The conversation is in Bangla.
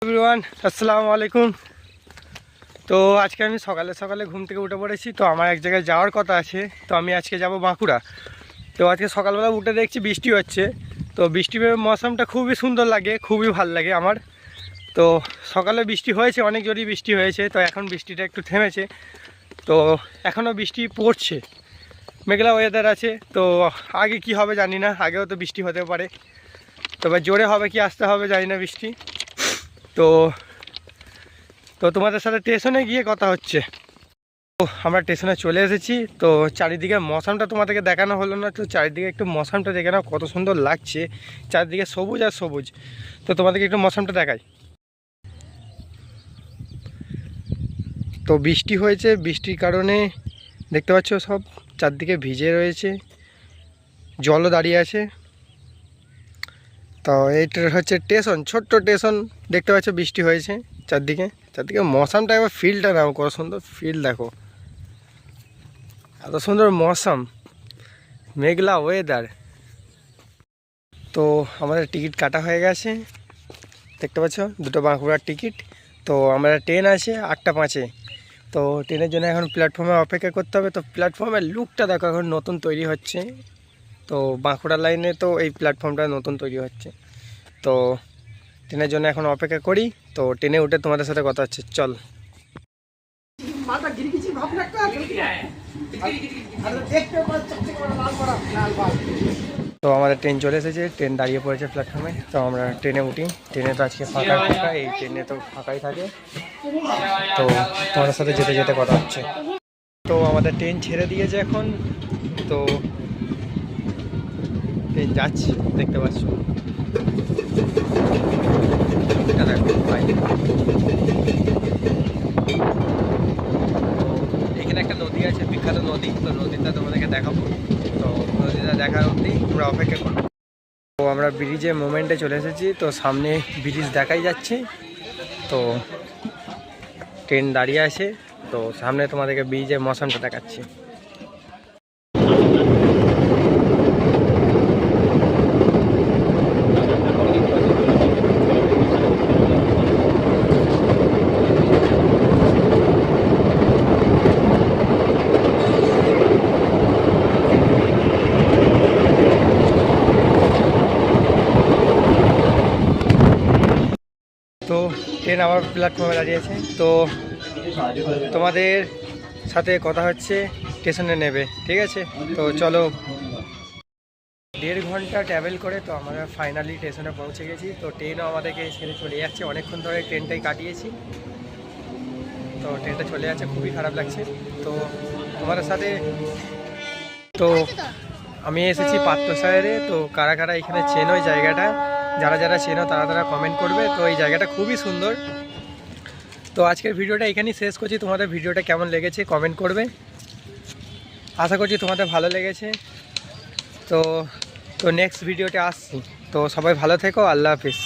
এভরিওয়ান, আসসালামু আলাইকুম। তো আজকে আমি সকালে সকালে ঘুম থেকে উঠে পড়েছি। তো আমার এক জায়গায় যাওয়ার কথা আছে। তো আমি আজকে যাব বাঁকুড়া। তো আজকে সকালবেলা উঠে দেখছি বৃষ্টি হচ্ছে। তো বৃষ্টি মৌসুমটা খুবই সুন্দর লাগে, খুবই ভালো লাগে আমার। তো সকালে বৃষ্টি হয়েছে, অনেক জোরই বৃষ্টি হয়েছে। তো এখন বৃষ্টিটা একটু থেমেছে। তো এখনও বৃষ্টি পড়ছে, মেঘলা ওয়েদার আছে। তো আগে কি হবে জানি না, আগেও তো বৃষ্টি হতে পারে। তবে জোরে হবে কি আসতে হবে জানি না বৃষ্টি। তো তো তোমাদের সাথে স্টেশনে গিয়ে কথা হচ্ছে। তো আমরা স্টেশনে চলে এসেছি। তো চারিদিকে মৌসুমটা তোমাদেরকে দেখানো হলো না। তো চারিদিকে একটু মৌসুমটা দেখে নাও, কত সুন্দর লাগছে। চারিদিকে সবুজ আর সবুজ। তো তোমাদেরকে একটু মৌসুমটা দেখাই। তো বৃষ্টি হয়েছে, বৃষ্টির কারণে দেখতে পাচ্ছ সব চারদিকে ভিজে রয়েছে, জলও দাঁড়িয়ে আছে। তো এইটা হচ্ছে স্টেশন, ছোট্ট স্টেশন। দেখতে পাচ্ছ বৃষ্টি হয়েছে চারদিকে। চারদিকে মৌসুমটা একবার ফিলটা নাও, কত সুন্দর ফিল দেখো, এত সুন্দর মৌসুম, মেঘলা ওয়েদার। তো আমাদের টিকিট কাটা হয়ে গেছে, দেখতে পাচ্ছ দুটো বাঁকুড়ার টিকিট। তো আমরা ট্রেন আছে 8:05। তো ট্রেনের জন্য এখন প্ল্যাটফর্মে অপেক্ষা করতে হবে। তো প্ল্যাটফর্মের লুকটা দেখো, এখন নতুন তৈরি হচ্ছে। তো বাঁকুড়া লাইনে তো এই প্ল্যাটফর্মটা নতুন তৈরি হচ্ছে। তো ট্রেনের জন্য এখন অপেক্ষা করি। তো ট্রেনে উঠে তোমাদের সাথে কথা হচ্ছে, চল। তো আমাদের ট্রেন চলে এসেছে, ট্রেন দাঁড়িয়ে পড়েছে প্ল্যাটফর্মে। তো আমরা ট্রেনে উঠি। ট্রেনে তো আজকে ফাঁকা, এই ট্রেনে তো ফাঁকাই থাকে। তো তোমাদের সাথে যেতে যেতে কথা হচ্ছে। তো আমাদের ট্রেন ছেড়ে দিয়েছে এখন। তো ট্রেন যাচ্ছে, দেখতে পাচ্ছ। এখানে একটা নদী আছে, বিখ্যাত নদী। তো নদীটা তোমাদেরকে দেখাবো। তো নদীটা দেখার অবধি তোমরা অপেক্ষা করো। তো আমরা ব্রিজের মোমেন্টে চলে এসেছি। তো সামনে ব্রিজ দেখাই যাচ্ছে। তো ট্রেন দাঁড়িয়ে আছে। তো সামনে তোমাদেরকে ব্রিজের মৌসুমটা দেখাচ্ছি। তো ট্রেন আবার প্ল্যাটফর্মে দাঁড়িয়েছে। তো তোমাদের সাথে কথা হচ্ছে, স্টেশনে নেবে, ঠিক আছে? তো চলো। 1.5 ঘন্টা ট্রাভেল করে তো আমরা ফাইনালি স্টেশনে পৌঁছে গেছি। তো ট্রেনও আমাদেরকে ছেড়ে চলে যাচ্ছে, অনেকক্ষণ ধরে ট্রেনটাই কাটিয়েছি। তো ট্রেনটা চলে যাচ্ছে, খুবই খারাপ লাগছে। তো তোমাদের সাথে তো আমি এসেছি পাত্রসাহেরে। তো কারা কারা এখানে চেনো এই জায়গাটা, যারা যারা চেনো তারা তারা কমেন্ট করবে। তো এই জায়গাটা খুবই সুন্দর। তো আজকের ভিডিওটা এখানেই শেষ করছি। তোমাদের ভিডিওটা কেমন লেগেছে কমেন্ট করবে। আশা করছি তোমাদের ভালো লেগেছে। তো তো নেক্সট ভিডিওতে আসছি। তো সবাই ভালো থেকো, আল্লাহ হাফিজ।